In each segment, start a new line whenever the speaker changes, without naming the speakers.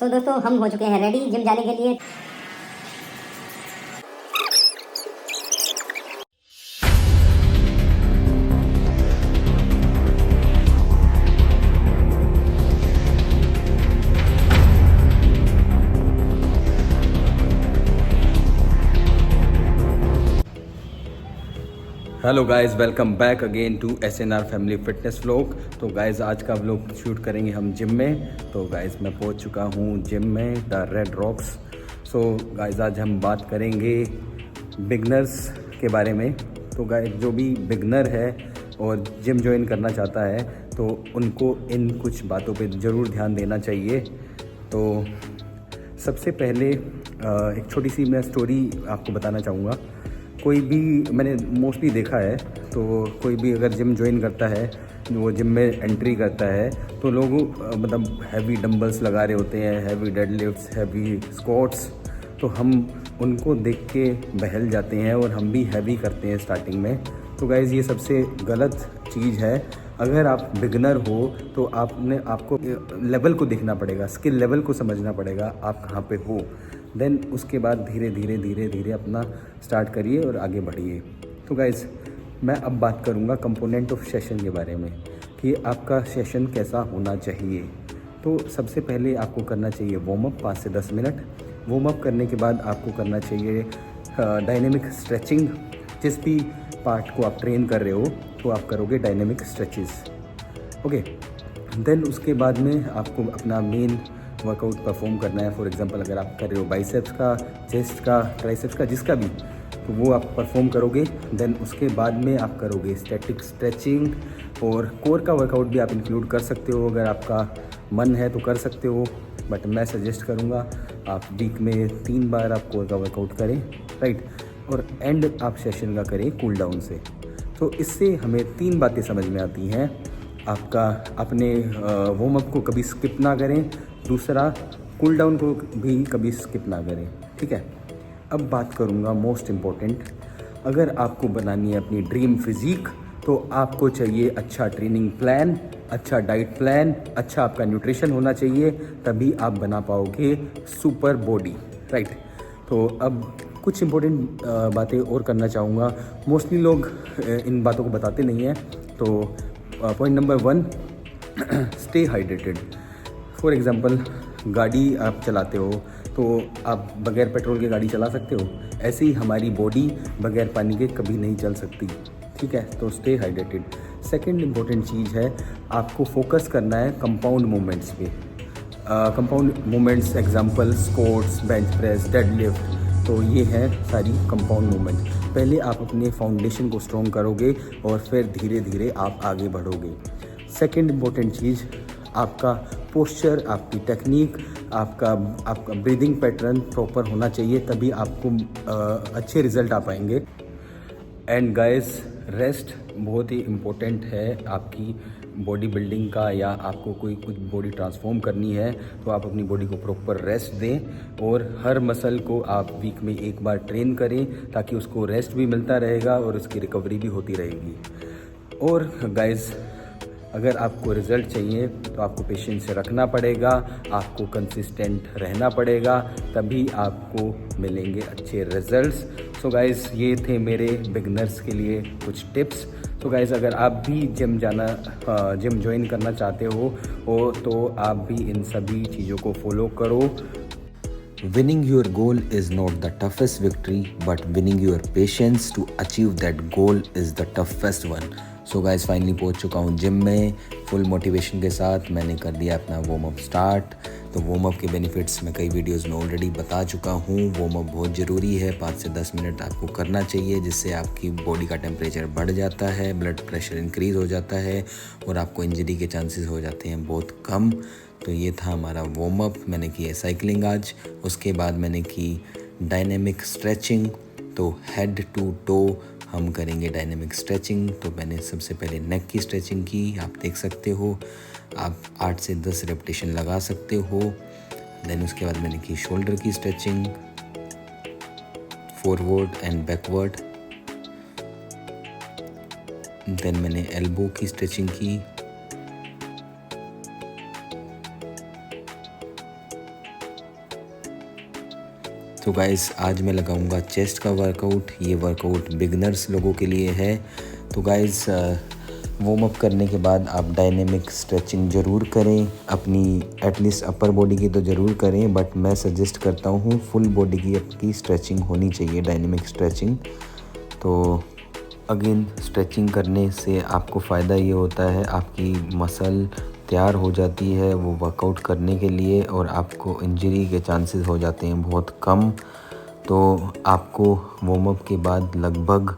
सो दोस्तों हम हो चुके हैं रेडी जिम जाने के लिए।
Hello guys, welcome back again to SNR family fitness vlog. तो गाइस आज का व्लॉग शूट करेंगे हम जिम में। तो गाइस मैं पहुंच चुका हूं जिम में, the red rocks. So guys आज हम बात करेंगे बिगनर्स के बारे में। तो गाइस जो भी बिगनर है और जिम ज्वाइन करना चाहता है तो उनको इन कुछ बातों पे ज़रूर ध्यान देना चाहिए। तो सबसे पहले एक छोटी सी मैं स्टोरी आपको बताना चाहूँगा। कोई भी मैंने मोस्टली देखा है, तो कोई भी अगर जिम ज्वाइन करता है, वो जिम में एंट्री करता है तो लोग मतलब हैवी डंबल्स लगा रहे होते हैं, हैवी डेडलिफ्ट्स, हैवी स्क्वाट्स। तो हम उनको देख के बहल जाते हैं और हम भी हैवी करते हैं स्टार्टिंग में। तो गाइज़ ये सबसे गलत चीज़ है। अगर आप बिगनर हो तो आपको लेवल को देखना पड़ेगा, स्किल लेवल को समझना पड़ेगा आप कहाँ पे हो। देन उसके बाद धीरे धीरे अपना स्टार्ट करिए और आगे बढ़िए। तो गाइज़ मैं अब बात करूँगा कंपोनेंट ऑफ सेशन के बारे में कि आपका सेशन कैसा होना चाहिए। तो सबसे पहले आपको करना चाहिए वार्म अप 5 से 10 मिनट। वार्म अप करने के बाद आपको करना चाहिए डायनेमिक स्ट्रेचिंग। जिस भी पार्ट को आप ट्रेन कर रहे हो तो आप करोगे डायनेमिक स्ट्रेचेस। ओके, देन उसके बाद में आपको अपना मेन वर्कआउट परफॉर्म करना है। फॉर एग्जांपल अगर आप कर रहे हो बाइसेप्स का, चेस्ट का, ट्राइसेप्स का, जिसका भी, तो वो आप परफॉर्म करोगे। देन उसके बाद में आप करोगे स्टैटिक स्ट्रेचिंग और कोर का वर्कआउट भी आप इंक्लूड कर सकते हो। अगर आपका मन है तो कर सकते हो, बट मैं सजेस्ट करूँगा आप वीक में 3 बार आप कोर का वर्कआउट करें, राइट। और एंड आप सेशन का करें कूल डाउन से। तो इससे हमें 3 बातें समझ में आती हैं। आपका अपने वार्म अप को कभी स्किप ना करें, दूसरा कूल डाउन को भी कभी स्किप ना करें, ठीक है। अब बात करूँगा मोस्ट इम्पॉर्टेंट, अगर आपको बनानी है अपनी ड्रीम फिज़ीक तो आपको चाहिए अच्छा ट्रेनिंग प्लान, अच्छा डाइट प्लान, अच्छा आपका न्यूट्रिशन होना चाहिए, तभी आप बना पाओगे सुपर बॉडी, राइट। तो अब कुछ इम्पोर्टेंट बातें और करना चाहूँगा। मोस्टली लोग इन बातों को बताते नहीं हैं। तो point number 1, stay hydrated. For example गाड़ी आप चलाते हो तो आप बगैर पेट्रोल के गाड़ी चला सकते हो, ऐसे ही हमारी बॉडी बगैर पानी के कभी नहीं चल सकती, ठीक है। तो स्टे हाइड्रेटेड। सेकंड इम्पोर्टेंट चीज़ है, आपको फोकस करना है कंपाउंड मूवमेंट्स पे। Compound movements example squats, bench press, deadlift, तो ये हैं सारी कंपाउंड मूवमेंट। पहले आप अपने फाउंडेशन को स्ट्रॉन्ग करोगे और फिर धीरे धीरे आप आगे बढ़ोगे। सेकंड इम्पोर्टेंट चीज़, आपका पोस्चर, आपकी टेक्निक, आपका ब्रीदिंग पैटर्न प्रॉपर होना चाहिए, तभी आपको अच्छे रिजल्ट आ पाएंगे। एंड गाइस, रेस्ट बहुत ही इम्पोर्टेंट है आपकी बॉडी बिल्डिंग का, या आपको कुछ बॉडी ट्रांसफॉर्म करनी है तो आप अपनी बॉडी को प्रॉपर रेस्ट दें। और हर मसल को आप वीक में 1 बार ट्रेन करें ताकि उसको रेस्ट भी मिलता रहेगा और उसकी रिकवरी भी होती रहेगी। और गाइस, अगर आपको रिज़ल्ट चाहिए तो आपको पेशेंस से रखना पड़ेगा, आपको कंसिस्टेंट रहना पड़ेगा, तभी आपको मिलेंगे अच्छे रिजल्ट्स। सो गाइज़ ये थे मेरे बिगनर्स के लिए कुछ टिप्स। तो गाइज़ अगर आप भी जिम ज्वाइन करना चाहते हो तो आप भी इन सभी चीज़ों को फॉलो करो।
Winning your goal is not the toughest victory, but winning your patience to achieve that goal is the toughest one. So guys finally पहुंच चुका हूं जिम में फुल मोटिवेशन के साथ। मैंने कर दिया अपना वार्म अप स्टार्ट। तो वार्म अप के बेनिफिट्स मैं कई वीडियोस में ऑलरेडी बता चुका हूं। वार्म अप बहुत ज़रूरी है, 5 से 10 मिनट आपको करना चाहिए, जिससे आपकी बॉडी का टेम्परेचर बढ़ जाता है, ब्लड प्रेशर इंक्रीज़ हो जाता है और आपको इंजरी के चांसेस हो जाते हैं बहुत कम। तो ये था हमारा वार्म अप। मैंने की है साइकिलिंग आज, उसके बाद मैंने की डायनेमिक स्ट्रेचिंग। तो हेड टू टो हम करेंगे डायनेमिक स्ट्रेचिंग। तो मैंने सबसे पहले नेक की स्ट्रेचिंग की, आप देख सकते हो। आप 8 से 10 रेपिटेशन लगा सकते हो। देन उसके बाद मैंने की शोल्डर की stretching, forward and backward. Then मैंने एल्बो की स्ट्रेचिंग की। तो गाइस आज मैं लगाऊंगा चेस्ट का वर्कआउट। ये वर्कआउट बिगनर्स लोगों के लिए है। तो गाइस वार्म अप करने के बाद आप डायनेमिक स्ट्रेचिंग ज़रूर करें। अपनी एटलीस्ट अपर बॉडी की तो ज़रूर करें, बट मैं सजेस्ट करता हूँ फुल बॉडी की आपकी स्ट्रेचिंग होनी चाहिए, डायनेमिक स्ट्रेचिंग। तो अगेन स्ट्रेचिंग करने से आपको फ़ायदा ये होता है, आपकी मसल तैयार हो जाती है वो वर्कआउट करने के लिए, और आपको इंजरी के चांसेस हो जाते हैं बहुत कम। तो आपको वार्म अप के बाद लगभग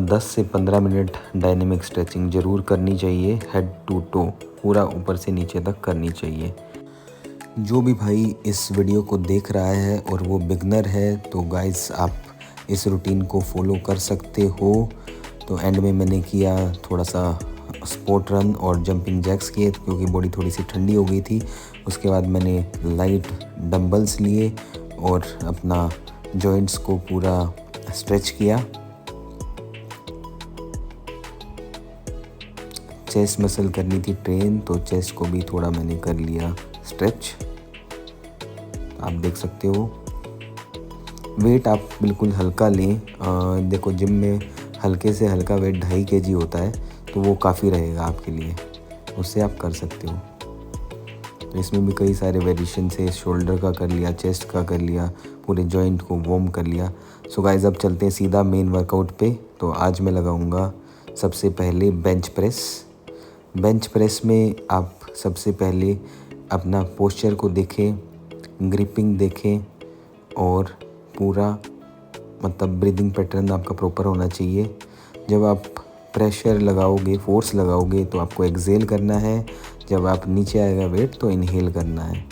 10 से 15 मिनट डायनेमिक स्ट्रेचिंग ज़रूर करनी चाहिए। हेड टू टो पूरा ऊपर से नीचे तक करनी चाहिए। जो भी भाई इस वीडियो को देख रहा है और वो बिगनर है, तो गाइस आप इस रूटीन को फॉलो कर सकते हो। तो एंड में मैंने किया थोड़ा सा स्पोर्ट रन और जंपिंग जैक्स किए, क्योंकि बॉडी थोड़ी सी ठंडी हो गई थी। उसके बाद मैंने लाइट डंबल्स लिए और अपना जॉइंट्स को पूरा स्ट्रेच किया। चेस्ट मसल करनी थी ट्रेन, तो चेस्ट को भी थोड़ा मैंने कर लिया स्ट्रेच। आप देख सकते हो। वेट आप बिल्कुल हल्का लें। देखो जिम में हल्के से हल्का वेट 2.5 kg होता है, तो वो काफ़ी रहेगा आपके लिए, उससे आप कर सकते हो। तो इसमें भी कई सारे वेरिएशन है, शोल्डर का कर लिया, चेस्ट का कर लिया, पूरे जॉइंट को वार्म कर लिया। सो गाइस अब चलते हैं सीधा मेन वर्कआउट पे। तो आज मैं लगाऊंगा सबसे पहले बेंच प्रेस। बेंच प्रेस में आप सबसे पहले अपना पोस्चर को देखें, ग्रिपिंग देखें, और पूरा मतलब ब्रीदिंग पैटर्न आपका प्रॉपर होना चाहिए। जब आप प्रेशर लगाओगे, फोर्स लगाओगे, तो आपको एक्सेल करना है। जब आप नीचे आएगा वेट तो इनहेल करना है।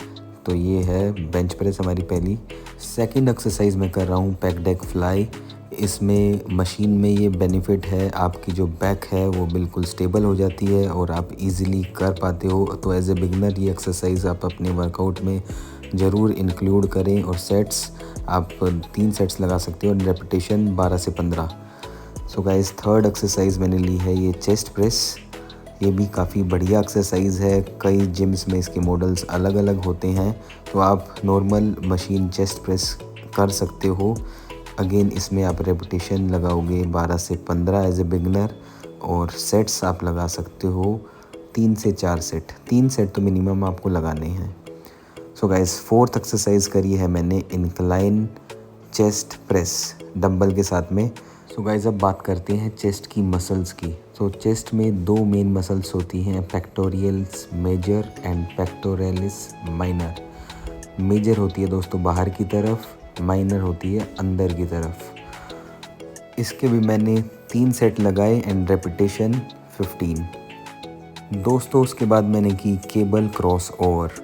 तो ये है बेंच प्रेस हमारी पहली। सेकंड एक्सरसाइज मैं कर रहा हूँ पैक डेक फ्लाई। इसमें मशीन में ये बेनिफिट है, आपकी जो बैक है वो बिल्कुल स्टेबल हो जाती है और आप इजीली कर पाते हो। तो एज ए बिगनर ये एक्सरसाइज आप अपने वर्कआउट में ज़रूर इंक्लूड करें। और सेट्स आप 3 सेट्स लगा सकते हो, रेपिटेशन 12 से 15। सो गाइस थर्ड एक्सरसाइज मैंने ली है ये चेस्ट प्रेस। ये भी काफ़ी बढ़िया एक्सरसाइज है। कई जिम्स में इसके मॉडल्स अलग अलग होते हैं, तो आप नॉर्मल मशीन चेस्ट प्रेस कर सकते हो। अगेन इसमें आप रेपिटेशन लगाओगे 12 से 15 एज ए बिगनर, और सेट्स आप लगा सकते हो 3 से 4 सेट। 3 सेट तो मिनिमम आपको लगाने हैं। सो गाइस फोर्थ एक्सरसाइज करी है मैंने इंक्लाइन चेस्ट प्रेस डंबल के साथ में। सो गाइस अब बात करते हैं चेस्ट की मसल्स की। तो चेस्ट में 2 मेन मसल्स होती हैं, pectorals major and pectoralis minor. Major होती है दोस्तों बाहर की तरफ, माइनर होती है अंदर की तरफ। इसके भी मैंने 3 सेट लगाए एंड रेपिटेशन 15 दोस्तों। उसके बाद मैंने की केबल क्रॉस ओवर।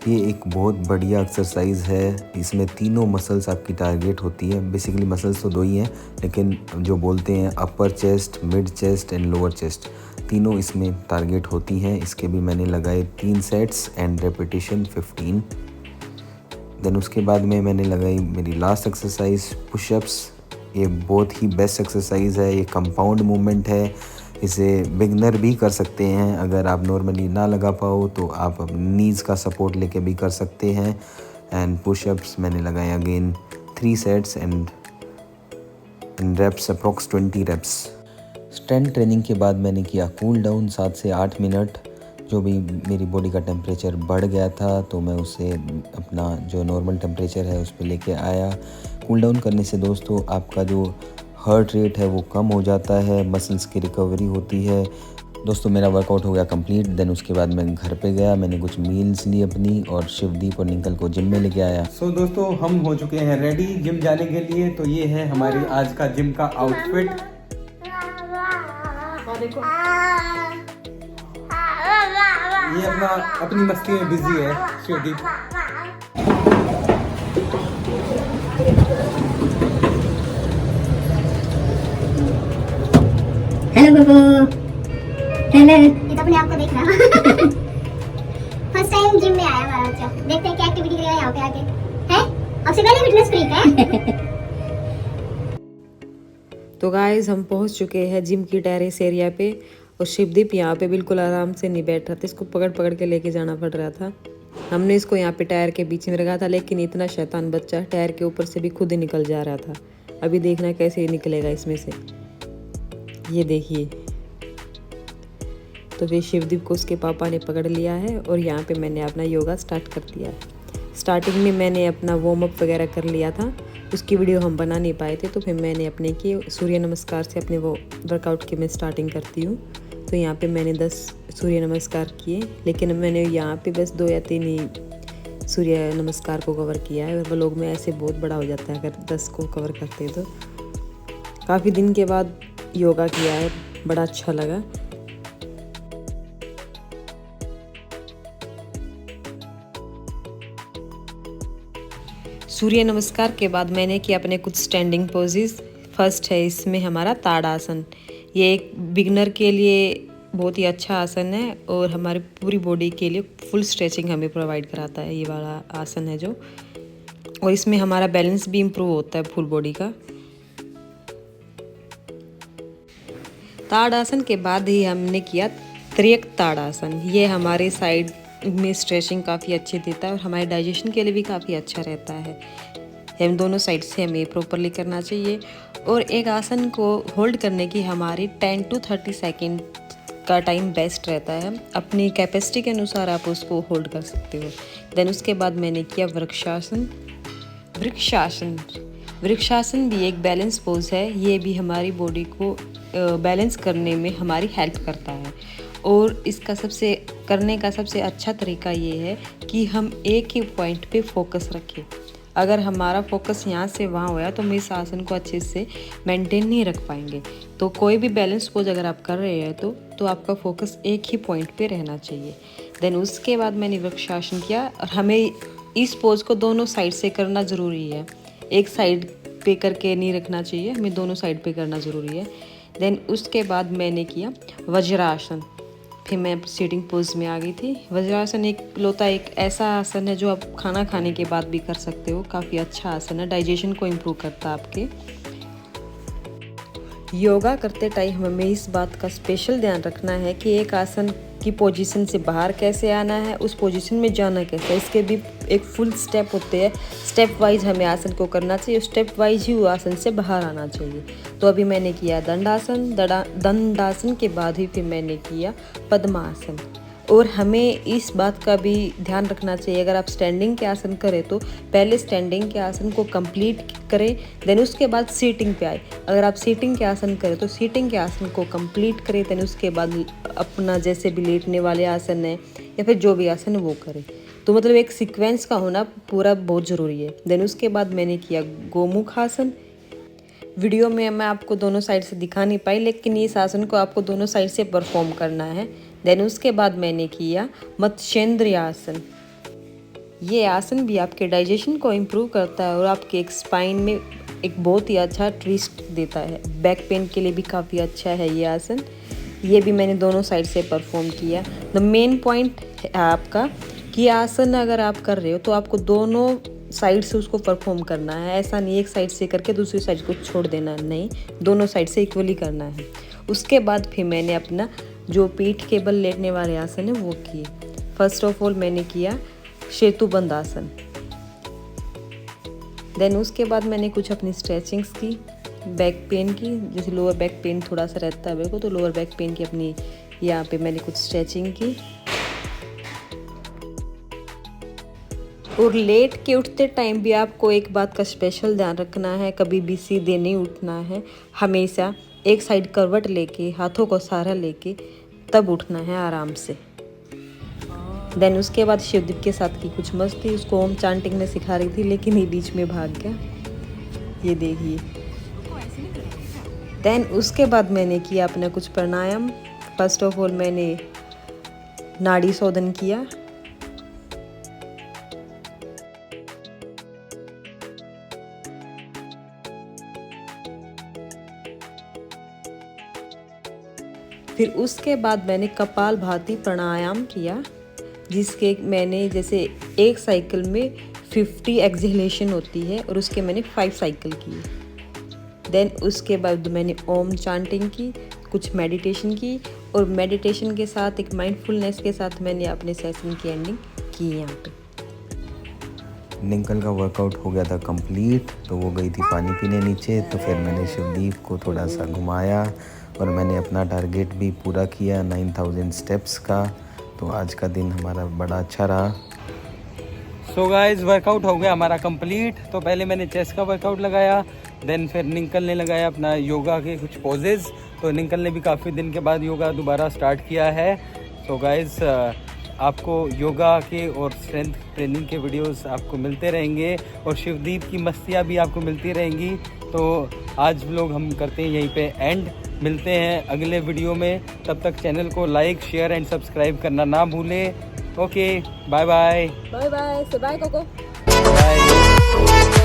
ये एक बहुत बढ़िया एक्सरसाइज है। इसमें तीनों मसल्स आपकी टारगेट होती है। बेसिकली मसल्स तो 2 ही हैं, लेकिन जो बोलते हैं अपर chest, mid chest and lower chest, तीनों इसमें टारगेट होती हैं। इसके भी मैंने लगाए 3 सेट्स एंड रेपिटेशन 15। देन उसके बाद में मैंने लगाई मेरी लास्ट एक्सरसाइज पुशअप्स। ये बहुत ही बेस्ट एक्सरसाइज है। ये कंपाउंड मूवमेंट है, इसे बिगनर भी कर सकते हैं। अगर आप नॉर्मली ना लगा पाओ तो आप नीज़ का सपोर्ट लेके भी कर सकते हैं। एंड पुशअप्स मैंने लगाए again 3 sets and reps approx 20 reps. Strength training के बाद मैंने किया कूल डाउन 7 से 8 मिनट। जो भी मेरी बॉडी का टेम्परेचर बढ़ गया था, तो मैं उसे अपना जो नॉर्मल टेम्परेचर है उस पर लेके आया। कूल डाउन करने से दोस्तों आपका जो हार्ट रेट है वो कम हो जाता है, मसल्स की रिकवरी होती है। दोस्तों मेरा वर्कआउट हो गया कंप्लीट। देन उसके बाद मैं घर पे गया, मैंने कुछ मील्स ली अपनी, और शिवदीप और निकल को जिम में लेके आया।
सो दोस्तों हम हो चुके हैं रेडी जिम जाने के लिए। तो ये है हमारी आज का जिम का आउटफिट। देखो ये अपनी मस्ती में बिजी है शिवदीप।
हेलो बबू, हेलो।
ये तो अपने आप को देख रहा फर्स्ट टाइम जिम में आया हमारा बच्चा। देखते हैं क्या एक्टिविटी करेगा यहाँ पे आके। है अक्षय पहले फिटनेस फ्रीक है।
तो गाइस हम पहुंच चुके हैं जिम की टेरेस एरिया पे, और शिवदीप यहाँ पे बिल्कुल आराम से नहीं बैठ रहा था, इसको पकड़ पकड़ के लेके जाना पड़ रहा था। हमने इसको यहाँ पे टायर के बीच में रखा था, लेकिन इतना शैतान बच्चा टायर के ऊपर से भी खुद ही निकल जा रहा था। अभी देखना कैसे निकलेगा इसमें से। ये देखिए, तो फिर शिवदीप को उसके पापा ने पकड़ लिया है और यहाँ पे मैंने अपना योगा स्टार्ट कर दिया है। स्टार्टिंग में मैंने अपना वार्म अप वगैरह कर लिया था, उसकी वीडियो हम बना नहीं पाए थे, तो फिर मैंने अपने किए सूर्य नमस्कार से अपने वो वर्कआउट की मैं स्टार्टिंग करती हूँ। तो यहाँ पे मैंने 10 सूर्य नमस्कार किए, लेकिन मैंने यहाँ पे बस 2 या 3 ही सूर्य नमस्कार को कवर किया है। वो लोग में ऐसे बहुत बड़ा हो जाता है अगर 10 को कवर करते तो। काफ़ी दिन के बाद योगा किया है, बड़ा अच्छा लगा। सूर्य नमस्कार के बाद मैंने किया अपने कुछ स्टैंडिंग पोजेस। फर्स्ट है इसमें हमारा ताड़ासन। ये एक बिगनर के लिए बहुत ही अच्छा आसन है और हमारी पूरी बॉडी के लिए फुल स्ट्रेचिंग हमें प्रोवाइड कराता है। ये वाला आसन है जो, और इसमें हमारा बैलेंस भी इम्प्रूव होता है फुल बॉडी का। ताड़ासन के बाद ही हमने किया त्रियक ताड़ासन। ये हमारे साइड में स्ट्रेचिंग काफ़ी अच्छी देता है और हमारे डाइजेशन के लिए भी काफ़ी अच्छा रहता है। हम दोनों साइड से हमें प्रॉपरली करना चाहिए। और एक आसन को होल्ड करने की हमारी 10 to 30 सेकेंड का टाइम बेस्ट रहता है। अपनी कैपेसिटी के अनुसार आप उसको होल्ड कर सकते हो। देन उसके बाद मैंने किया वृक्षासन। वृक्षासन भी एक बैलेंस पोज है। ये भी हमारी बॉडी को बैलेंस करने में हमारी हेल्प करता है। और इसका करने का सबसे अच्छा तरीका ये है कि हम एक ही पॉइंट पे फोकस रखें। अगर हमारा फोकस यहाँ से वहाँ होया तो हम इस आसन को अच्छे से मेंटेन नहीं रख पाएंगे। तो कोई भी बैलेंस पोज अगर आप कर रहे हैं तो आपका फोकस एक ही पॉइंट पे रहना चाहिए। देन उसके बाद मैंने वृक्षासन किया और हमें इस पोज को दोनों साइड से करना ज़रूरी है। एक साइड पे करके नहीं रखना चाहिए, हमें दोनों साइड पे करना ज़रूरी है। देन उसके बाद मैंने किया वज्रासन। फिर मैं सीटिंग पोज में आ गई थी। वज्रासन एक ऐसा आसन है जो आप खाना खाने के बाद भी कर सकते हो। काफ़ी अच्छा आसन है, डाइजेशन को इम्प्रूव करता है आपके। योगा करते टाइम हमें इस बात का स्पेशल ध्यान रखना है कि एक आसन की पोजीशन से बाहर कैसे आना है, उस पोजीशन में जाना कैसे है। इसके भी एक फुल स्टेप होते हैं। स्टेप वाइज हमें आसन को करना चाहिए, स्टेप वाइज ही वो आसन से बाहर आना चाहिए। तो अभी मैंने किया दंडासन। दंडासन के बाद ही फिर मैंने किया पद्मासन। और हमें इस बात का भी ध्यान रखना चाहिए, अगर आप स्टैंडिंग के आसन करें तो पहले स्टैंडिंग के आसन को कंप्लीट करें, देन उसके बाद सीटिंग पे आए। अगर आप सीटिंग के आसन करें तो सीटिंग के आसन को कंप्लीट करें, देन उसके बाद अपना जैसे भी लेटने वाले आसन है या फिर जो भी आसन है वो करें। तो मतलब एक सीक्वेंस का होना पूरा बहुत ज़रूरी है। देन उसके बाद मैंने किया गोमुख आसन। वीडियो में मैं आपको दोनों साइड से दिखा नहीं पाई, लेकिन इस आसन को आपको दोनों साइड से परफॉर्म करना है। देन उसके बाद मैंने किया मत्स्येंद्र आसन। ये आसन भी आपके डाइजेशन को इम्प्रूव करता है और आपके एक स्पाइन में एक बहुत ही अच्छा ट्विस्ट देता है। बैक पेन के लिए भी काफ़ी अच्छा है ये आसन। ये भी मैंने दोनों साइड से परफॉर्म किया। द मेन पॉइंट है आपका कि आसन अगर आप कर रहे हो तो आपको दोनों साइड से उसको परफॉर्म करना है। ऐसा नहीं एक साइड से करके दूसरी साइड को छोड़ देना, नहीं, दोनों साइड से इक्वली करना है। उसके बाद फिर मैंने अपना जो पीठ के बल लेटने वाले आसन है वो किए। फर्स्ट ऑफ ऑल मैंने किया सेतुबंध आसन। देन उसके बाद मैंने कुछ अपनी स्ट्रेचिंग्स की बैक पेन की, जैसे लोअर बैक पेन थोड़ा सा रहता है मेरे को, तो लोअर बैक पेन की अपनी यहाँ पे मैंने कुछ स्ट्रेचिंग की। और लेट के उठते टाइम भी आपको एक बात का स्पेशल ध्यान रखना है, कभी भी सीधे नहीं उठना है। हमेशा एक साइड करवट लेके, हाथों को सहारा लेके तब उठना है आराम से। देन उसके बाद शिवदीप के साथ की कुछ मस्ती, उसको ओम चांटिंग में सिखा रही थी, लेकिन ये बीच में भाग गया, ये देखिए। देन उसके बाद मैंने किया अपना कुछ प्राणायाम। फर्स्ट ऑफ ऑल मैंने नाड़ी शोधन किया। फिर उसके बाद मैंने कपालभाति प्राणायाम किया, जिसके मैंने जैसे एक साइकिल में 50 एक्सहेलेशन होती है और उसके मैंने 5 साइकिल किए। देन उसके बाद मैंने ओम चांटिंग की, कुछ मेडिटेशन की, और मेडिटेशन के साथ एक माइंडफुलनेस के साथ मैंने अपने सेशन की एंडिंग की यहाँ पे।
निंकल का वर्कआउट हो गया था कंप्लीट, तो वो गई थी पानी पीने नीचे। तो फिर मैंने शिवदीप को थोड़ा सा घुमाया और मैंने अपना टारगेट भी पूरा किया 9000 स्टेप्स का। तो आज का दिन हमारा बड़ा अच्छा रहा।
सो गाइस वर्कआउट हो गया हमारा कंप्लीट। तो पहले मैंने चेस्ट का वर्कआउट लगाया, देन फिर निंकल ने लगाया अपना योगा के कुछ पोजेज। तो निंकल ने भी काफ़ी दिन के बाद योगा दोबारा स्टार्ट किया है। तो गाइस आपको योगा के और स्ट्रेंथ ट्रेनिंग के वीडियोस आपको मिलते रहेंगे और शिवदीप की मस्तियाँ भी आपको मिलती रहेंगी। तो आज व्लॉग हम करते हैं यहीं पे एंड। मिलते हैं अगले वीडियो में, तब तक चैनल को लाइक शेयर एंड सब्सक्राइब करना ना भूलें। Okay bye bye.
Bye bye से बाय कोको।
बाय।